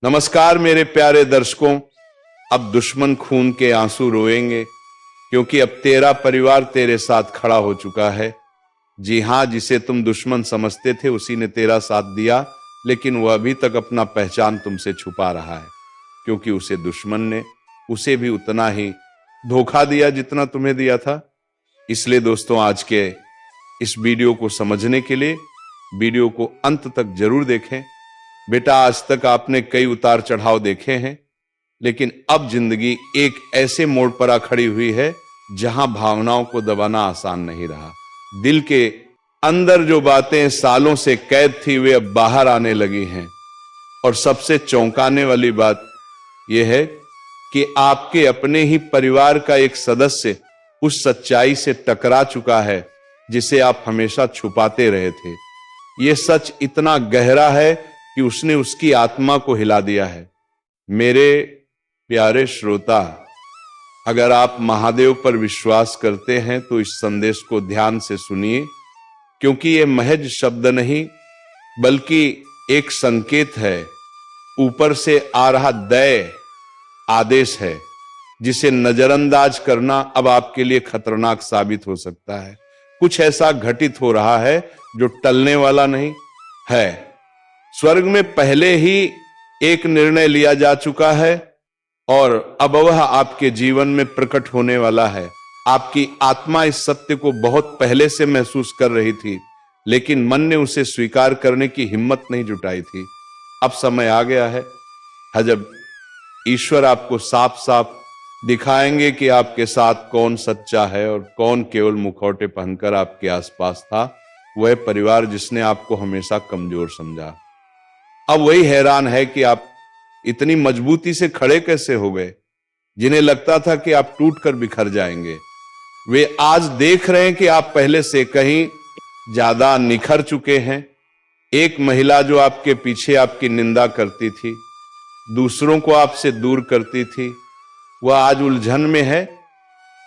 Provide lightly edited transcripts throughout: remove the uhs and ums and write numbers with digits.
नमस्कार मेरे प्यारे दर्शकों। अब दुश्मन खून के आंसू रोएंगे क्योंकि अब तेरा परिवार तेरे साथ खड़ा हो चुका है। जी हां, जिसे तुम दुश्मन समझते थे उसी ने तेरा साथ दिया, लेकिन वह अभी तक अपना पहचान तुमसे छुपा रहा है क्योंकि उसे दुश्मन ने उसे भी उतना ही धोखा दिया जितना तुम्हें दिया था। इसलिए दोस्तों, आज के इस वीडियो को समझने के लिए वीडियो को अंत तक जरूर देखें। बेटा, आज तक आपने कई उतार चढ़ाव देखे हैं, लेकिन अब जिंदगी एक ऐसे मोड़ पर आ खड़ी हुई है जहां भावनाओं को दबाना आसान नहीं रहा। दिल के अंदर जो बातें सालों से कैद थी वे अब बाहर आने लगी हैं। और सबसे चौंकाने वाली बात यह है कि आपके अपने ही परिवार का एक सदस्य उस सच्चाई से टकरा चुका है जिसे आप हमेशा छुपाते रहे थे। यह सच इतना गहरा है कि उसने उसकी आत्मा को हिला दिया है। मेरे प्यारे श्रोता, अगर आप महादेव पर विश्वास करते हैं तो इस संदेश को ध्यान से सुनिए, क्योंकि यह महज शब्द नहीं बल्कि एक संकेत है, ऊपर से आ रहा दया आदेश है, जिसे नजरअंदाज करना अब आपके लिए खतरनाक साबित हो सकता है। कुछ ऐसा घटित हो रहा है जो टलने वाला नहीं है। स्वर्ग में पहले ही एक निर्णय लिया जा चुका है और अब वह आपके जीवन में प्रकट होने वाला है। आपकी आत्मा इस सत्य को बहुत पहले से महसूस कर रही थी, लेकिन मन ने उसे स्वीकार करने की हिम्मत नहीं जुटाई थी। अब समय आ गया है जब ईश्वर आपको साफ साफ दिखाएंगे कि आपके साथ कौन सच्चा है और कौन केवल मुखौटे पहनकर आपके आसपास था। वह परिवार जिसने आपको हमेशा कमजोर समझा, अब वही हैरान है कि आप इतनी मजबूती से खड़े कैसे हो गए। जिन्हें लगता था कि आप टूटकर बिखर जाएंगे, वे आज देख रहे हैं कि आप पहले से कहीं ज्यादा निखर चुके हैं। एक महिला जो आपके पीछे आपकी निंदा करती थी, दूसरों को आपसे दूर करती थी, वह आज उलझन में है।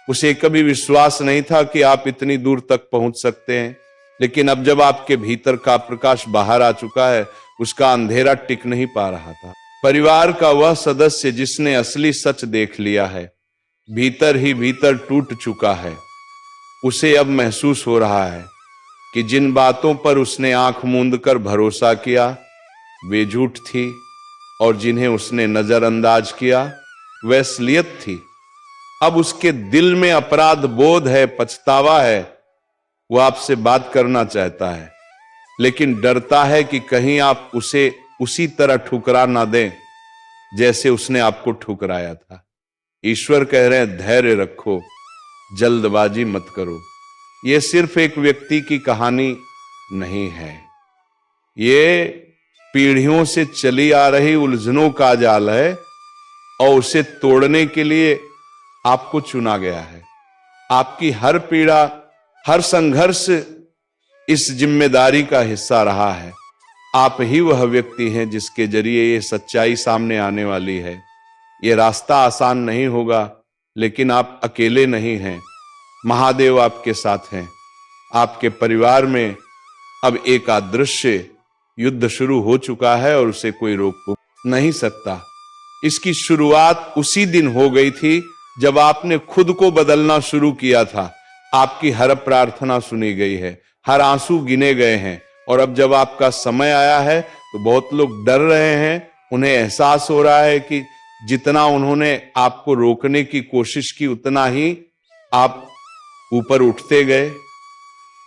उसे कभी विश्वास नहीं था कि आप इतनी दूर तक पहुंच सकते हैं, लेकिन अब जब आपके भीतर का प्रकाश बाहर आ चुका है, उसका अंधेरा टिक नहीं पा रहा था। परिवार का वह सदस्य जिसने असली सच देख लिया है, भीतर ही भीतर टूट चुका है। उसे अब महसूस हो रहा है कि जिन बातों पर उसने आंख मूंद कर भरोसा किया वे झूठ थी, और जिन्हें उसने नजरअंदाज किया वह असलियत थी। अब उसके दिल में अपराध बोध है, पछतावा है। वह आपसे बात करना चाहता है, लेकिन डरता है कि कहीं आप उसे उसी तरह ठुकरा ना दें जैसे उसने आपको ठुकराया था। ईश्वर कह रहे हैं, धैर्य रखो, जल्दबाजी मत करो। यह सिर्फ एक व्यक्ति की कहानी नहीं है, ये पीढ़ियों से चली आ रही उलझनों का जाल है, और उसे तोड़ने के लिए आपको चुना गया है। आपकी हर पीड़ा, हर संघर्ष इस जिम्मेदारी का हिस्सा रहा है। आप ही वह व्यक्ति हैं जिसके जरिए ये सच्चाई सामने आने वाली है। ये रास्ता आसान नहीं होगा, लेकिन आप अकेले नहीं हैं। महादेव आपके साथ हैं। आपके परिवार में अब एक अदृश्य युद्ध शुरू हो चुका है और उसे कोई रोक नहीं सकता। इसकी शुरुआत उसी दिन हो गई थी जब आपने खुद को बदलना शुरू किया था। आपकी हर प्रार्थना सुनी गई है, हर आंसू गिने गए हैं, और अब जब आपका समय आया है तो बहुत लोग डर रहे हैं। उन्हें एहसास हो रहा है कि जितना उन्होंने आपको रोकने की कोशिश की, उतना ही आप ऊपर उठते गए।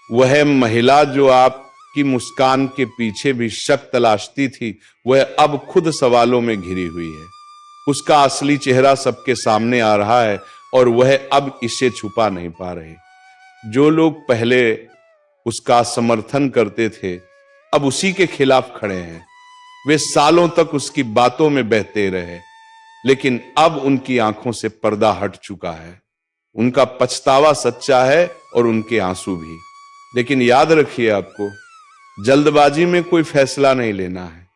वह महिला जो आपकी मुस्कान के पीछे भी शक तलाशती थी, वह अब खुद सवालों में घिरी हुई है। उसका असली चेहरा सबके सामने आ रहा है और वह अब इसे छुपा नहीं पा रही। जो लोग पहले उसका समर्थन करते थे, अब उसी के खिलाफ खड़े हैं। वे सालों तक उसकी बातों में बहते रहे, लेकिन अब उनकी आंखों से पर्दा हट चुका है। उनका पछतावा सच्चा है और उनके आंसू भी। लेकिन याद रखिए, आपको जल्दबाजी में कोई फैसला नहीं लेना है,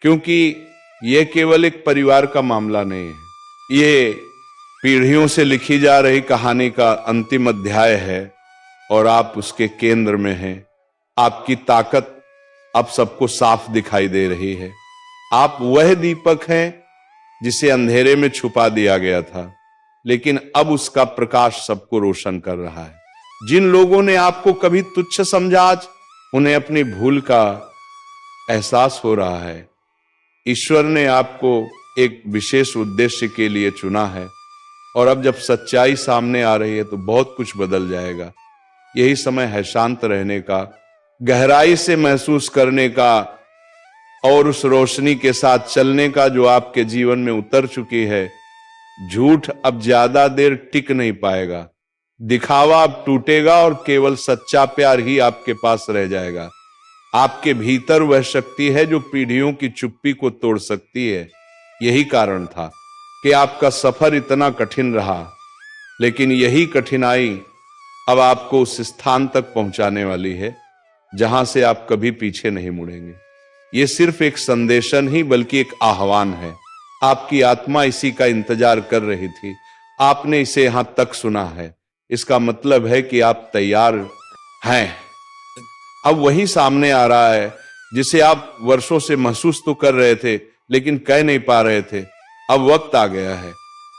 क्योंकि यह केवल एक परिवार का मामला नहीं है। ये पीढ़ियों से लिखी जा रही कहानी का अंतिम अध्याय है और आप उसके केंद्र में हैं। आपकी ताकत अब सबको साफ दिखाई दे रही है। आप वह दीपक हैं जिसे अंधेरे में छुपा दिया गया था, लेकिन अब उसका प्रकाश सबको रोशन कर रहा है। जिन लोगों ने आपको कभी तुच्छ समझा, आज उन्हें अपनी भूल का एहसास हो रहा है। ईश्वर ने आपको एक विशेष उद्देश्य के लिए चुना है, और अब जब सच्चाई सामने आ रही है तो बहुत कुछ बदल जाएगा। यही समय है शांत रहने का, गहराई से महसूस करने का, और उस रोशनी के साथ चलने का जो आपके जीवन में उतर चुकी है। झूठ अब ज्यादा देर टिक नहीं पाएगा, दिखावा अब टूटेगा और केवल सच्चा प्यार ही आपके पास रह जाएगा। आपके भीतर वह शक्ति है जो पीढ़ियों की चुप्पी को तोड़ सकती है। यही कारण था कि आपका सफर इतना कठिन रहा, लेकिन यही कठिनाई अब आपको उस स्थान तक पहुंचाने वाली है जहां से आप कभी पीछे नहीं मुड़ेंगे। ये सिर्फ एक संदेश नहीं बल्कि एक आह्वान है। आपकी आत्मा इसी का इंतजार कर रही थी। आपने इसे यहां तक सुना है, इसका मतलब है कि आप तैयार हैं। अब वही सामने आ रहा है जिसे आप वर्षों से महसूस तो कर रहे थे लेकिन कह नहीं पा रहे थे। अब वक्त आ गया है।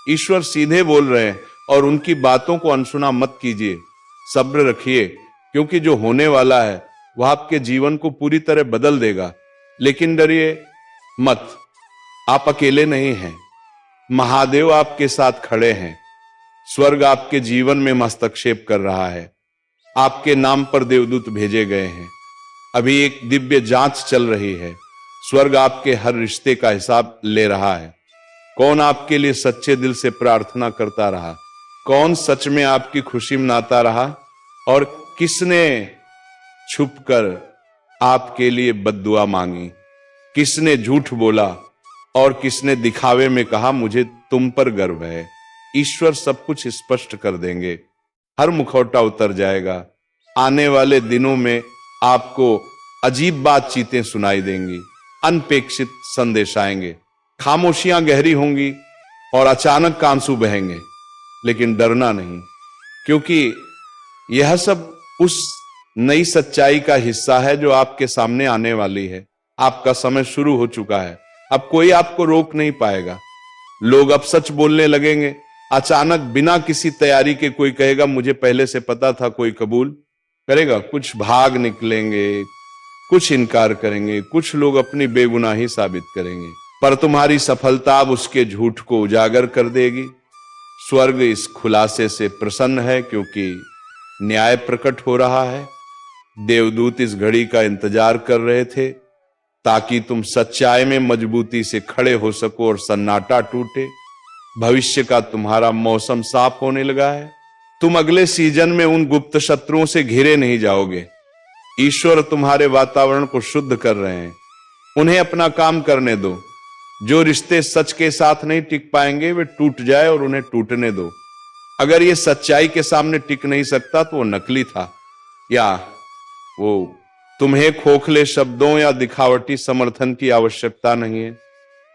ईश्वर सीधे बोल रहे हैं और उनकी बातों को अनसुना मत कीजिए। सब्र रखिए, क्योंकि जो होने वाला है वह आपके जीवन को पूरी तरह बदल देगा। लेकिन डरिए मत, आप अकेले नहीं हैं। महादेव आपके साथ खड़े हैं। स्वर्ग आपके जीवन में हस्तक्षेप कर रहा है। आपके नाम पर देवदूत भेजे गए हैं। अभी एक दिव्य जांच चल रही है। स्वर्ग आपके हर रिश्ते का हिसाब ले रहा है। कौन आपके लिए सच्चे दिल से प्रार्थना करता रहा, कौन सच में आपकी खुशी मनाता रहा, और किसने छुपकर आपके लिए बद्दुआ मांगी, किसने झूठ बोला और किसने दिखावे में कहा मुझे तुम पर गर्व है। ईश्वर सब कुछ स्पष्ट कर देंगे। हर मुखौटा उतर जाएगा। आने वाले दिनों में आपको अजीब बातचीतें सुनाई देंगी, अनपेक्षित संदेश आएंगे, खामोशियां गहरी होंगी और अचानक आंसू बहेंगे। लेकिन डरना नहीं, क्योंकि यह सब उस नई सच्चाई का हिस्सा है जो आपके सामने आने वाली है। आपका समय शुरू हो चुका है। अब कोई आपको रोक नहीं पाएगा। लोग अब सच बोलने लगेंगे। अचानक बिना किसी तैयारी के कोई कहेगा मुझे पहले से पता था। कोई कबूल करेगा, कुछ भाग निकलेंगे, कुछ इनकार करेंगे, कुछ लोग अपनी बेगुनाही साबित करेंगे, पर तुम्हारी सफलता अब उसके झूठ को उजागर कर देगी। स्वर्ग इस खुलासे से प्रसन्न है क्योंकि न्याय प्रकट हो रहा है। देवदूत इस घड़ी का इंतजार कर रहे थे ताकि तुम सच्चाई में मजबूती से खड़े हो सको और सन्नाटा टूटे। भविष्य का तुम्हारा मौसम साफ होने लगा है। तुम अगले सीजन में उन गुप्त शत्रुओं से घिरे नहीं जाओगे। ईश्वर तुम्हारे वातावरण को शुद्ध कर रहे हैं। उन्हें अपना काम करने दो। जो रिश्ते सच के साथ नहीं टिक पाएंगे वे टूट जाए और उन्हें टूटने दो। अगर ये सच्चाई के सामने टिक नहीं सकता तो वो नकली था, या वो तुम्हें खोखले शब्दों या दिखावटी समर्थन की आवश्यकता नहीं है।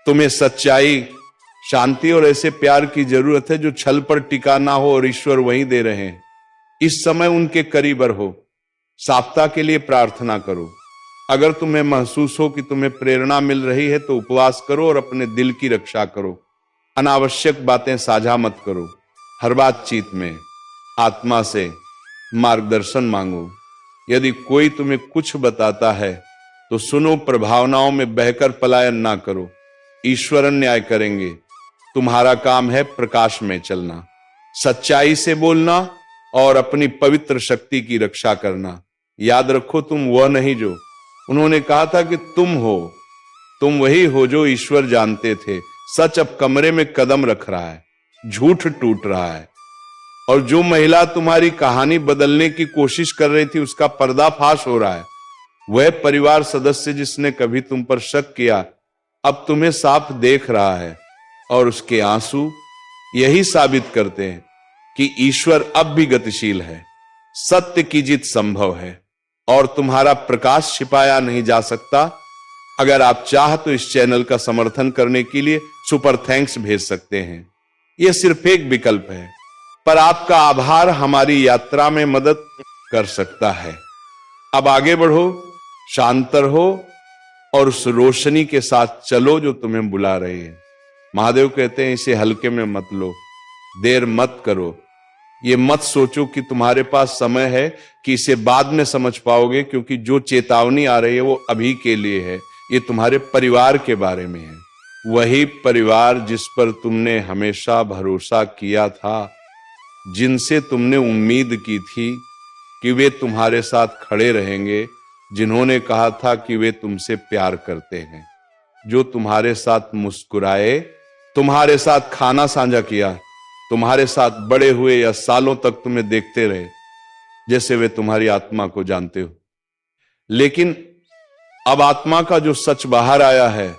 तुम्हें सच्चाई, शांति और ऐसे प्यार की जरूरत है जो छल पर टिका ना हो, और ईश्वर वही दे रहे हैं। इस समय उनके करीब रहो। साप्ताह के लिए प्रार्थना करो। अगर तुम्हें महसूस हो कि तुम्हें प्रेरणा मिल रही है तो उपवास करो और अपने दिल की रक्षा करो। अनावश्यक बातें साझा मत करो। हर बातचीत में आत्मा से मार्गदर्शन मांगो। यदि कोई तुम्हें कुछ बताता है तो सुनो, प्रभावनाओं में बहकर पलायन ना करो। ईश्वर न्याय करेंगे। तुम्हारा काम है प्रकाश में चलना, सच्चाई से बोलना और अपनी पवित्र शक्ति की रक्षा करना। याद रखो, तुम वह नहीं जो उन्होंने कहा था कि तुम हो। तुम वही हो जो ईश्वर जानते थे। सच अब कमरे में कदम रख रहा है, झूठ टूट रहा है, और जो महिला तुम्हारी कहानी बदलने की कोशिश कर रही थी उसका पर्दाफाश हो रहा है। वह परिवार सदस्य जिसने कभी तुम पर शक किया अब तुम्हें साफ देख रहा है, और उसके आंसू यही साबित करते हैं कि ईश्वर अब भी गतिशील है। सत्य की जीत संभव है और तुम्हारा प्रकाश छिपाया नहीं जा सकता। अगर आप चाह तो इस चैनल का समर्थन करने के लिए सुपर थैंक्स भेज सकते हैं। यह सिर्फ एक विकल्प है, पर आपका आभार हमारी यात्रा में मदद कर सकता है। अब आगे बढ़ो, शांत रहो और उस रोशनी के साथ चलो जो तुम्हें बुला रही है। महादेव कहते हैं इसे हल्के में मत लो, देर मत करो, ये मत सोचो कि तुम्हारे पास समय है कि इसे बाद में समझ पाओगे, क्योंकि जो चेतावनी आ रही है वो अभी के लिए है, ये तुम्हारे परिवार के बारे में है। वही परिवार जिस पर तुमने हमेशा भरोसा किया था, जिनसे तुमने उम्मीद की थी कि वे तुम्हारे साथ खड़े रहेंगे, जिन्होंने कहा था कि वे तुमसे प्यार करते हैं, जो तुम्हारे साथ मुस्कुराए, तुम्हारे साथ खाना साझा किया, तुम्हारे साथ बड़े हुए या सालों तक तुम्हें देखते रहे जैसे वे तुम्हारी आत्मा को जानते हो। लेकिन अब आत्मा का जो सच बाहर आया है,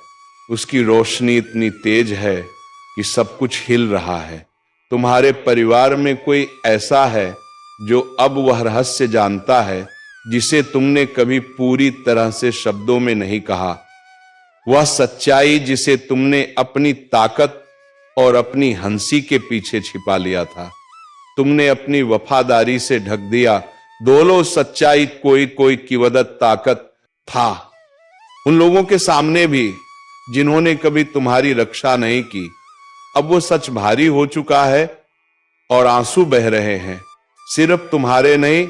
उसकी रोशनी इतनी तेज है कि सब कुछ हिल रहा है। तुम्हारे परिवार में कोई ऐसा है जो अब वह रहस्य जानता है जिसे तुमने कभी पूरी तरह से शब्दों में नहीं कहा, वह सच्चाई जिसे तुमने अपनी ताकत और अपनी हंसी के पीछे छिपा लिया था, तुमने अपनी वफादारी से ढक दिया। दोनों सच्चाई कोई कोई कीवदत ताकत था उन लोगों के सामने भी जिन्होंने कभी तुम्हारी रक्षा नहीं की। अब वो सच भारी हो चुका है और आंसू बह रहे हैं, सिर्फ तुम्हारे नहीं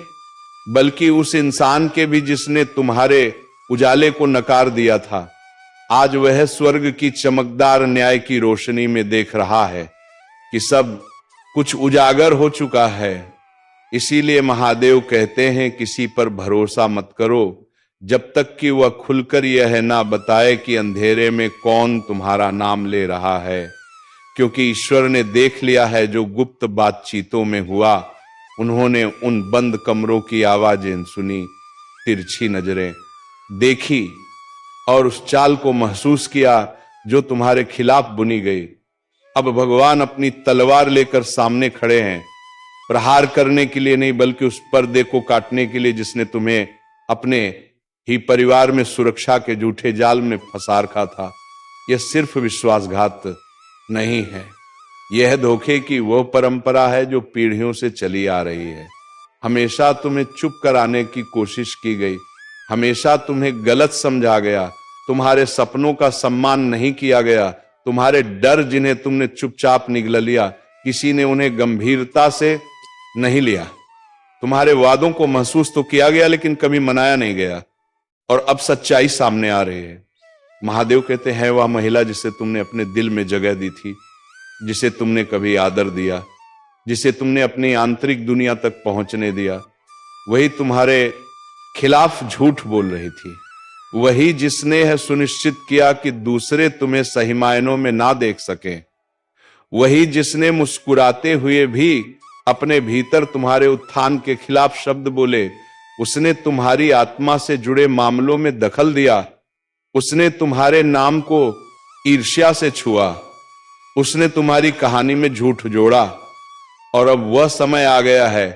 बल्कि उस इंसान के भी जिसने तुम्हारे उजाले को नकार दिया था। आज वह स्वर्ग की चमकदार न्याय की रोशनी में देख रहा है कि सब कुछ उजागर हो चुका है। इसीलिए महादेव कहते हैं किसी पर भरोसा मत करो जब तक कि वह खुलकर यह ना बताए कि अंधेरे में कौन तुम्हारा नाम ले रहा है, क्योंकि ईश्वर ने देख लिया है जो गुप्त बातचीतों में हुआ। उन्होंने उन बंद कमरों की आवाजें सुनी, तिरछी नजरें देखी और उस चाल को महसूस किया जो तुम्हारे खिलाफ बुनी गई। अब भगवान अपनी तलवार लेकर सामने खड़े हैं, प्रहार करने के लिए नहीं बल्कि उस पर्दे को काटने के लिए जिसने तुम्हें अपने ही परिवार में सुरक्षा के झूठे जाल में फंसा रखा था। यह सिर्फ विश्वासघात नहीं है, यह धोखे की वो परंपरा है जो पीढ़ियों से चली आ रही है। हमेशा तुम्हें चुप कराने की कोशिश की गई, हमेशा तुम्हें गलत समझा गया, तुम्हारे सपनों का सम्मान नहीं किया गया, तुम्हारे डर जिन्हें तुमने चुपचाप निगल लिया, किसी ने उन्हें गंभीरता से नहीं लिया। तुम्हारे वादों को महसूस तो किया गया लेकिन कभी मनाया नहीं गया, और अब सच्चाई सामने आ रही है। महादेव कहते हैं वह महिला जिसे तुमने अपने दिल में जगह दी थी, जिसे तुमने कभी आदर दिया, जिसे तुमने अपनी आंतरिक दुनिया तक पहुंचने दिया, वही तुम्हारे खिलाफ झूठ बोल रही थी। वही जिसने यह सुनिश्चित किया कि दूसरे तुम्हें सही मायनों में ना देख सकें। वही जिसने मुस्कुराते हुए भी अपने भीतर तुम्हारे उत्थान के खिलाफ शब्द बोले। उसने तुम्हारी आत्मा से जुड़े मामलों में दखल दिया। उसने तुम्हारे नाम को ईर्ष्या से छुआ। उसने तुम्हारी कहानी में झूठ जोड़ा, और अब वह समय आ गया है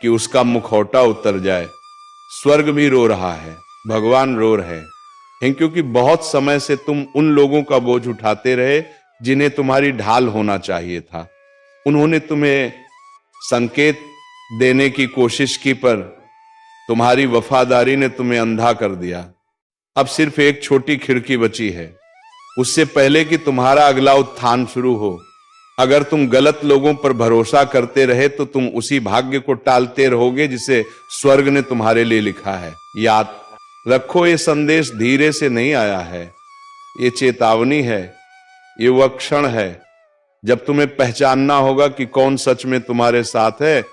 कि उसका मुखौटा उतर जाए। स्वर्ग भी रो रहा है, भगवान रो रहे हैं, क्योंकि बहुत समय से तुम उन लोगों का बोझ उठाते रहे जिन्हें तुम्हारी ढाल होना चाहिए था। उन्होंने तुम्हें संकेत देने की कोशिश की, पर तुम्हारी वफादारी ने तुम्हें अंधा कर दिया। अब सिर्फ एक छोटी खिड़की बची है, उससे पहले कि तुम्हारा अगला उत्थान शुरू हो। अगर तुम गलत लोगों पर भरोसा करते रहे तो तुम उसी भाग्य को टालते रहोगे जिसे स्वर्ग ने तुम्हारे लिए लिखा है। याद रखो, ये संदेश धीरे से नहीं आया है, ये चेतावनी है। ये वह क्षण है जब तुम्हें पहचानना होगा कि कौन सच में तुम्हारे साथ है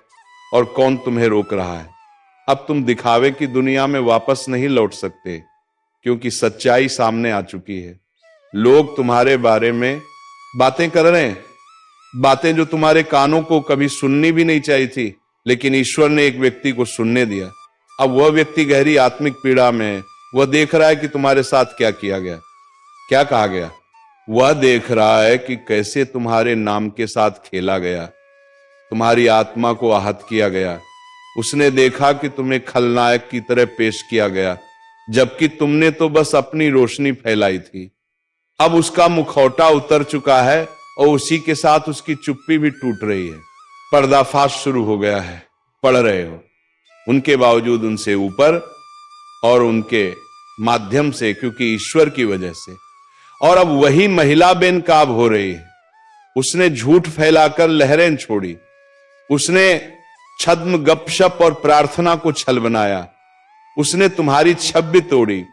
और कौन तुम्हें रोक रहा है। अब तुम दिखावे की दुनिया में वापस नहीं लौट सकते, क्योंकि सच्चाई सामने आ चुकी है। लोग तुम्हारे बारे में बातें कर रहे हैं, बातें जो तुम्हारे कानों को कभी सुननी भी नहीं चाहिए थी, लेकिन ईश्वर ने एक व्यक्ति को सुनने दिया। अब वह व्यक्ति गहरी आत्मिक पीड़ा में है। वह देख रहा है कि तुम्हारे साथ क्या किया गया, क्या कहा गया। वह देख रहा है कि कैसे तुम्हारे नाम के साथ खेला गया, तुम्हारी आत्मा को आहत किया गया। उसने देखा कि तुम्हें खलनायक की तरह पेश किया गया, जबकि तुमने तो बस अपनी रोशनी फैलाई थी। अब उसका मुखौटा उतर चुका है और उसी के साथ उसकी चुप्पी भी टूट रही है। पर्दाफाश शुरू हो गया है, पढ़ रहे हो। उनके बावजूद उनसे ऊपर और उनके माध्यम से, क्योंकि ईश्वर की वजह से। और अब वही महिला बेनकाब हो रही है। उसने झूठ फैलाकर लहरें छोड़ी, उसने छद्म गपशप और प्रार्थना को छल बनाया, उसने तुम्हारी छवि तोड़ी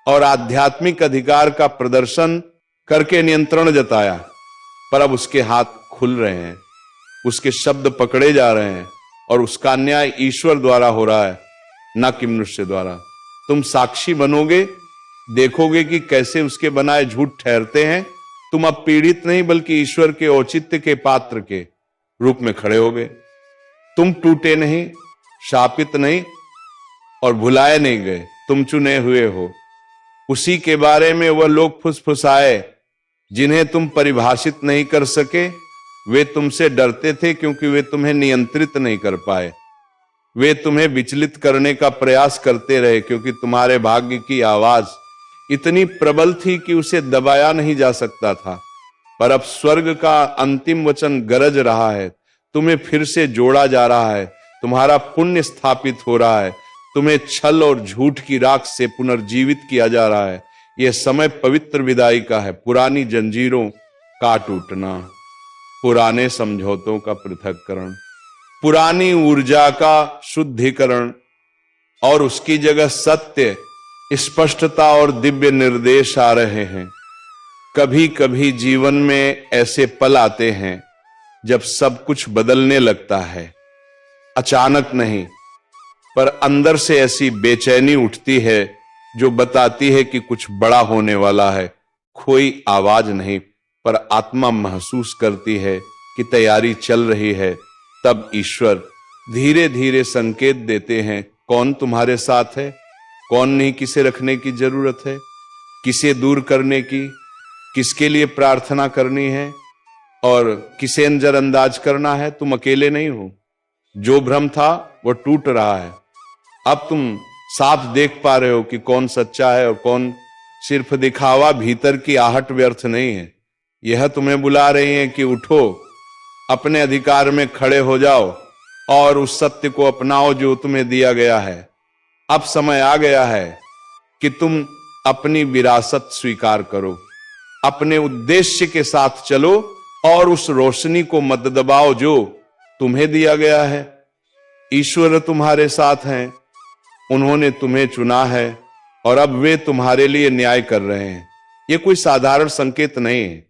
और आध्यात्मिक अधिकार का प्रदर्शन करके नियंत्रण जताया। पर अब उसके हाथ खुल रहे हैं, उसके शब्द पकड़े जा रहे हैं और उसका न्याय ईश्वर द्वारा हो रहा है, न कि मनुष्य द्वारा। तुम साक्षी बनोगे, देखोगे कि कैसे उसके बनाए झूठ ठहरते हैं। तुम अब पीड़ित नहीं बल्कि ईश्वर के औचित्य के पात्र के रूप में खड़े होगे। तुम टूटे नहीं, शापित नहीं और भुलाए नहीं गए, तुम चुने हुए हो। उसी के बारे में वह लोग फुसफुसाए जिन्हें तुम परिभाषित नहीं कर सके। वे तुमसे डरते थे क्योंकि वे तुम्हें नियंत्रित नहीं कर पाए। वे तुम्हें विचलित करने का प्रयास करते रहे क्योंकि तुम्हारे भाग्य की आवाज इतनी प्रबल थी कि उसे दबाया नहीं जा सकता था। पर अब स्वर्ग का अंतिम वचन गरज रहा है, तुम्हें फिर से जोड़ा जा रहा है, तुम्हारा पुण्य स्थापित हो रहा है, तुम्हें छल और झूठ की राख से पुनर्जीवित किया जा रहा है। यह समय पवित्र विदाई का है, पुरानी जंजीरों का टूटना, पुराने समझौतों का पृथक्करण, पुरानी ऊर्जा का शुद्धिकरण और उसकी जगह सत्य, स्पष्टता और दिव्य निर्देश आ रहे हैं। कभी कभी जीवन में ऐसे पल आते हैं जब सब कुछ बदलने लगता है, अचानक नहीं, पर अंदर से ऐसी बेचैनी उठती है जो बताती है कि कुछ बड़ा होने वाला है। कोई आवाज नहीं, पर आत्मा महसूस करती है कि तैयारी चल रही है। तब ईश्वर धीरे धीरे संकेत देते हैं, कौन तुम्हारे साथ है, कौन नहीं, किसे रखने की जरूरत है, किसे दूर करने की, किसके लिए प्रार्थना करनी है और किसे नजरअंदाज करना है। तुम अकेले नहीं हो। जो भ्रम था वो टूट रहा है। अब तुम साफ देख पा रहे हो कि कौन सच्चा है और कौन सिर्फ दिखावा। भीतर की आहट व्यर्थ नहीं है। यह तुम्हें बुला रही है कि उठो, अपने अधिकार में खड़े हो जाओ और उस सत्य को अपनाओ जो तुम्हें दिया गया है। अब समय आ गया है कि तुम अपनी विरासत स्वीकार करो, अपने उद्देश्य के साथ चलो और उस रोशनी को मत दबाओ जो तुम्हें दिया गया है। ईश्वर तुम्हारे साथ हैं, उन्होंने तुम्हें चुना है और अब वे तुम्हारे लिए न्याय कर रहे हैं। यह कोई साधारण संकेत नहीं है,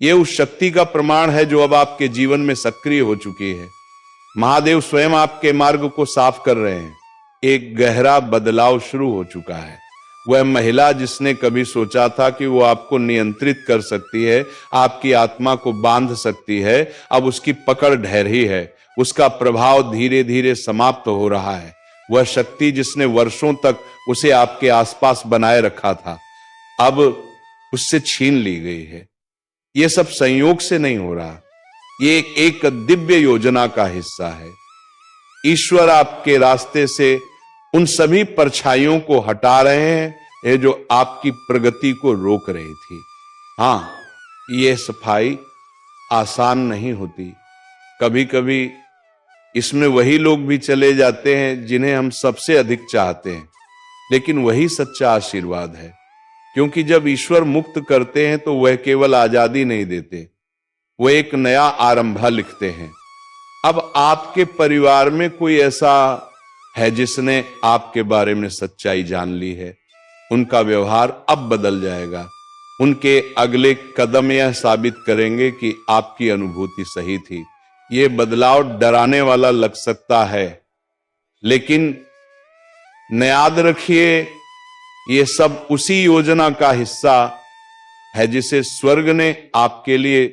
यह उस शक्ति का प्रमाण है जो अब आपके जीवन में सक्रिय हो चुकी है। महादेव स्वयं आपके मार्ग को साफ कर रहे हैं। एक गहरा बदलाव शुरू हो चुका है। वह महिला जिसने कभी सोचा था कि वो आपको नियंत्रित कर सकती है, आपकी आत्मा को बांध सकती है, अब उसकी पकड़ ढहरी है। उसका प्रभाव धीरे धीरे समाप्त हो रहा है। वह शक्ति जिसने वर्षों तक उसे आपके आसपास बनाए रखा था, अब उससे छीन ली गई है। यह सब संयोग से नहीं हो रहा, ये एक दिव्य योजना का हिस्सा है। ईश्वर आपके रास्ते से उन सभी परछाइयों को हटा रहे हैं ये जो आपकी प्रगति को रोक रही थी। हाँ, ये सफाई आसान नहीं होती। कभी कभी इसमें वही लोग भी चले जाते हैं जिन्हें हम सबसे अधिक चाहते हैं, लेकिन वही सच्चा आशीर्वाद है। क्योंकि जब ईश्वर मुक्त करते हैं तो वह केवल आजादी नहीं देते, वह एक नया आरंभ लिखते हैं। अब आपके परिवार में कोई ऐसा है जिसने आपके बारे में सच्चाई जान ली है, उनका व्यवहार अब बदल जाएगा। उनके अगले कदम यह साबित करेंगे कि आपकी अनुभूति सही थी। यह बदलाव डराने वाला लग सकता है, लेकिन याद रखिए यह सब उसी योजना का हिस्सा है जिसे स्वर्ग ने आपके लिए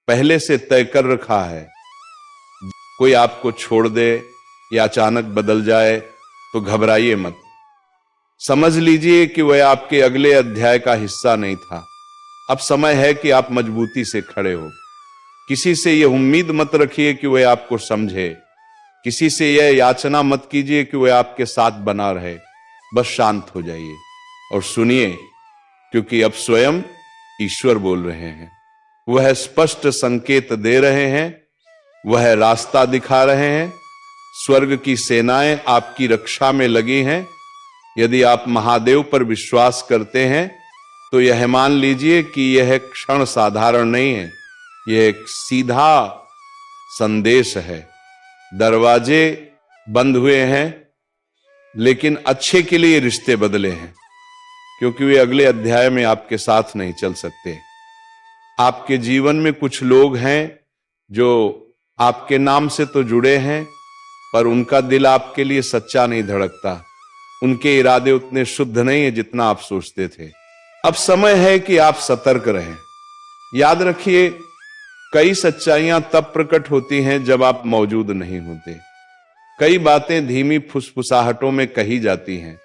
पहले से तय कर रखा है। कोई आपको छोड़ दे या अचानक बदल जाए तो घबराइए मत। समझ लीजिए कि वह आपके अगले अध्याय का हिस्सा नहीं था। अब समय है कि आप मजबूती से खड़े हो। किसी से यह उम्मीद मत रखिए कि वह आपको समझे, किसी से यह याचना मत कीजिए कि वह आपके साथ बना रहे। बस शांत हो जाइए और सुनिए, क्योंकि अब स्वयं ईश्वर बोल रहे हैं। वह स्पष्ट संकेत दे रहे हैं, वह रास्ता दिखा रहे हैं। स्वर्ग की सेनाएं आपकी रक्षा में लगी हैं यदि आप महादेव पर विश्वास करते हैं तो यह मान लीजिए कि यह क्षण साधारण नहीं है, यह एक सीधा संदेश है। दरवाजे बंद हुए हैं, लेकिन अच्छे के लिए रिश्ते बदले हैं, क्योंकि वे अगले अध्याय में आपके साथ नहीं चल सकते। आपके जीवन में कुछ लोग हैं जो आपके नाम से तो जुड़े हैं, पर उनका दिल आपके लिए सच्चा नहीं धड़कता। उनके इरादे उतने शुद्ध नहीं है जितना आप सोचते थे। अब समय है कि आप सतर्क रहें। याद रखिए, कई सच्चाइयां तब प्रकट होती हैं जब आप मौजूद नहीं होते। कई बातें धीमी फुसफुसाहटों में कही जाती हैं,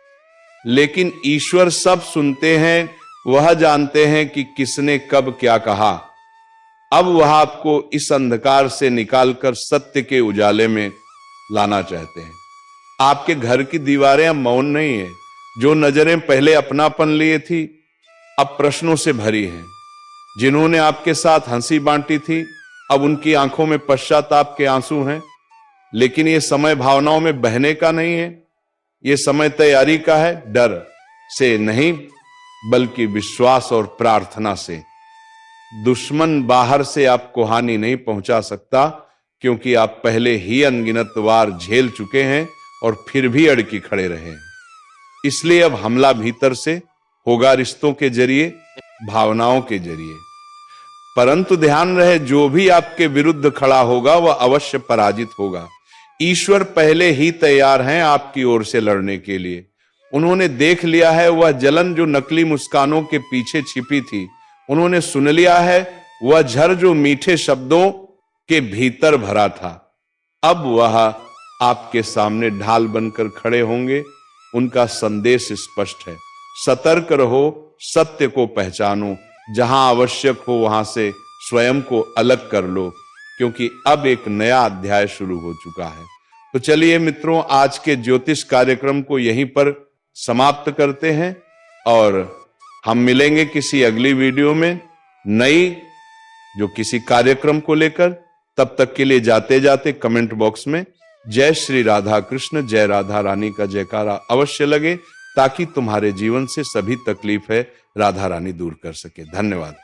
लेकिन ईश्वर सब सुनते हैं। वह जानते हैं कि किसने कब क्या कहा। अब वह आपको इस अंधकार से निकालकर सत्य के उजाले में लाना चाहते हैं। आपके घर की दीवारें अब मौन नहीं है। जो नजरें पहले अपनापन लिए थी, अब प्रश्नों से भरी हैं। जिन्होंने आपके साथ हंसी बांटी थी, अब उनकी आंखों में पश्चाताप के आंसू हैं। लेकिन यह समय भावनाओं में बहने का नहीं है, यह समय तैयारी का है। डर से नहीं, बल्कि विश्वास और प्रार्थना से। दुश्मन बाहर से आपको हानि नहीं पहुंचा सकता, क्योंकि आप पहले ही अनगिनत वार झेल चुके हैं और फिर भी अड़की खड़े रहे हैं। इसलिए अब हमला भीतर से होगा, रिश्तों के जरिए, भावनाओं के जरिए। परंतु ध्यान रहे, जो भी आपके विरुद्ध खड़ा होगा वह अवश्य पराजित होगा। ईश्वर पहले ही तैयार हैं आपकी ओर से लड़ने के लिए। उन्होंने देख लिया है वह जलन जो नकली मुस्कानों के पीछे छिपी थी। उन्होंने सुन लिया है वह झर जो मीठे शब्दों के भीतर भरा था। अब वह आपके सामने ढाल बनकर खड़े होंगे। उनका संदेश स्पष्ट है, सतर्क रहो, सत्य को पहचानो, जहां आवश्यक हो वहां से स्वयं को अलग कर लो, क्योंकि अब एक नया अध्याय शुरू हो चुका है। तो चलिए मित्रों, आज के ज्योतिष कार्यक्रम को यहीं पर समाप्त करते हैं और हम मिलेंगे किसी अगली वीडियो में नई जो किसी कार्यक्रम को लेकर। तब तक के लिए जाते जाते कमेंट बॉक्स में जय श्री राधा कृष्ण, जय राधा रानी का जयकारा अवश्य लगे, ताकि तुम्हारे जीवन से सभी तकलीफ है राधा रानी दूर कर सके। धन्यवाद।